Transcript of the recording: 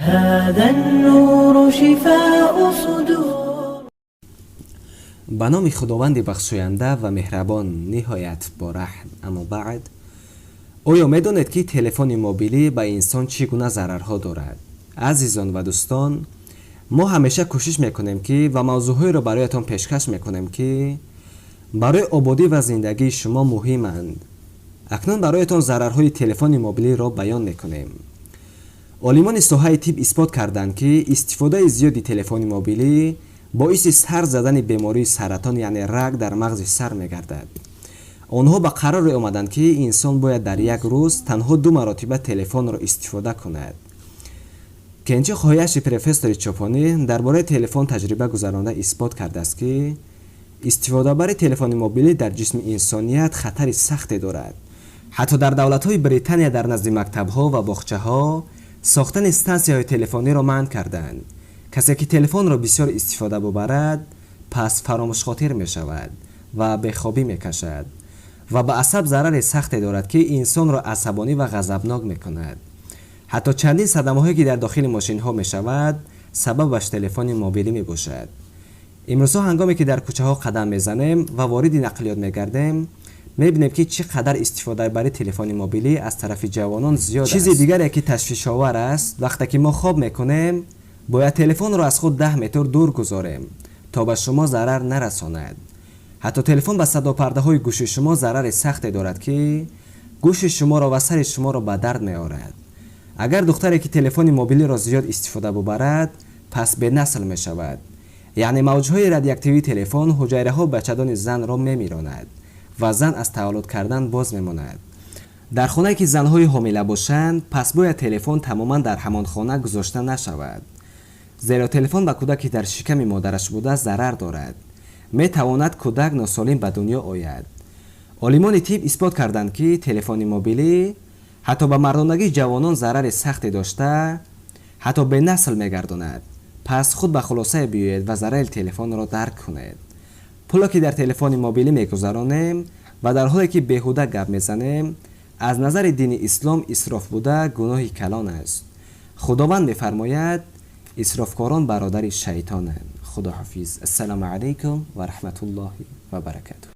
هذا النور شفاء صدور. به نام خداوند بخشاینده و مهربان نهایت بارحم. اما بعد، آیا میدانید که تلفن موبیلی به انسان چگونه ضررها دارد؟ عزیزان و دوستان، ما همیشه کوشش میکنیم که و موضوعهایی را برایتان پیشکش میکنیم که برای آبادی و زندگی شما مهمند. اکنون برایتان ضررهای تلفن موبیلی را بیان میکنیم. عالمان ساحه طب اثبات کردند که استفاده زیادی تلفن موبیلی باعث سر زدن بیماری سرطان یعنی رگ در مغز سر میگردد. آنها به قرار آمدند که انسان باید در یک روز تنها 2 مرتبه تلفن را استفاده کند. کنچه خواهیش پروفسور چوپانی درباره تلفن تجربه گذرانده اثبات کرده است که استفاده بر تلفن موبیلی در جسم انسانیت خطر سخت دارد. حتی در دولت‌های بریتانیا در نزد مکتب‌ها و باغچه‌ها ساختن استانسی‌های تلفنی را منع کردند. کسی که تلفن را بسیار استفاده ببرد پس فراموش خاطر می شود و به خوابی می کشد و به عصب ضرر سخت دارد که انسان را عصبانی و غضبناک می کند. حتی چندین صدمه‌هایی که در داخل ماشین ها می شود سببش تلفن موبیلی می باشد. امروزها هنگامی که در کوچه ها قدم می زنیم و وارد نقلیات می گردیم می بینیم که چقدر استفاده برای تلفن موبیلی از طرف جوانان زیاد است. چیز دیگری که تشویش آور است وقتی که ما خواب می کنیم باید تلفن را از خود 10 متر دور گذاریم تا به شما ضرر نرساند. حتی تلفن به صدا پرده های گوش شما ضرر سخت دارد که گوش شما را و سر شما را به درد می آورد. اگر دختری که تلفن موبیلی را زیاد استفاده ببرد پس به نسل می شود. یعنی موجهای رادیواکتیو تلفن حجره ها بچگان زن را می میراند و زن از تولد کردن باز می ماند. در خانه که زنهای حامله باشند پس باید تلفن تماما در همان خانه گذاشته نشود، زیرا تلفن به کودکی در شکم مادرش بوده ضرر دارد. می تواند کودک ناسالم به دنیا آید. عالمان طب اثبات کردند که تلفن موبیلی حتی به مردانگی جوانان ضرر سخت داشته، حتی به نسل میگرداند. پس خود به خلاصه بیایید و ضرر تلفن را درک کنید. پولی که در تلفن موبیلی میگذرانیم و در حالی که بیهوده گپ میزنیم از نظر دین اسلام اسراف بوده گناه کلان است. خداوند میفرماید اسرافکاران برادر شیطانند. خداحافظ. السلام علیکم و رحمت الله و برکاته.